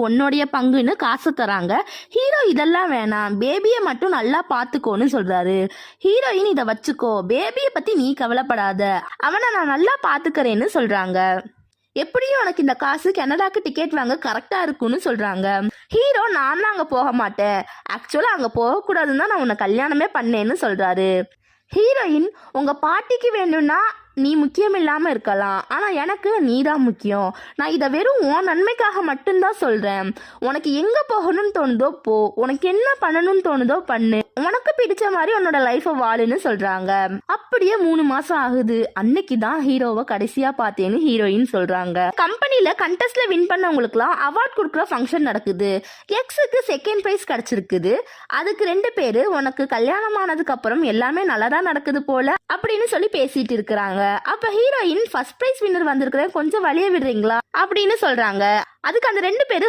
உன்னுடைய பங்குன்னு காசு தராங்க. ஹீரோ இதெல்லாம் வேணாம், பேபியை மட்டும் நல்லா பாத்துக்கோன்னு சொல்றாரு. ஹீரோயின் இதை வச்சுக்கோ, பேபியை பத்தி நீ கவலைப்படாத, அவனை நான் நல்லா பாத்துக்கிறேன்னு சொல்றாங்க. எப்படியும் உனக்கு இந்த காசு கனடாக்கு டிக்கெட் வாங்க கரெக்டா இருக்கும்னு சொல்றாங்க. ஹீரோ நான் அங்க போக மாட்டேன், ஆக்சுவலா அங்க போகக்கூடாதுன்னு தான் நான் உன்னை கல்யாணமே பண்ணேன்னு சொல்றாரு. ஹீரோயின், உங்க பாட்டிக்கு வேணும்னா நீ முக்கியம் இல்லாம இருக்கலாம், ஆனா எனக்கு நீ தான் முக்கியம். நான் இதை வெறும் உன் நன்மைக்காக மட்டும்தான் சொல்றேன். உனக்கு எங்க போகணும்னு தோணுதோ போ, உனக்கு என்ன பண்ணணும்னு தோணுதோ பண்ணு, உனக்கு பிடிச்ச மாதிரி உன்னோட லைஃபை வாழுன்னு சொல்றாங்க. அப்படியே 3 மாசம் ஆகுது. அன்னைக்கு தான் ஹீரோவை கடைசியா பார்த்தேன்னு ஹீரோயின் சொல்றாங்க. கம்பெனில கண்டெஸ்ட்ல வின் பண்ணவங்களுக்குலாம் அவார்ட் கொடுக்குற ஃபங்க்ஷன் நடக்குது. எக்ஸுக்கு செகண்ட் பிரைஸ் கிடைச்சிருக்குது. அதுக்கு 2 பேரு உனக்கு கல்யாணம் ஆனதுக்கு அப்புறம் எல்லாமே நல்லதா நடக்குது போல அப்படின்னு சொல்லி பேசிட்டு இருக்கிறாங்க. அப்ப ஹீரோயின், ஃபர்ஸ்ட் பிரைஸ் வின்னர் வந்திருக்கிறேன், கொஞ்சம் வழிய விடுறீங்களா அப்படின்னு சொல்றாங்க. அதுக்கு அந்த 2 பேரு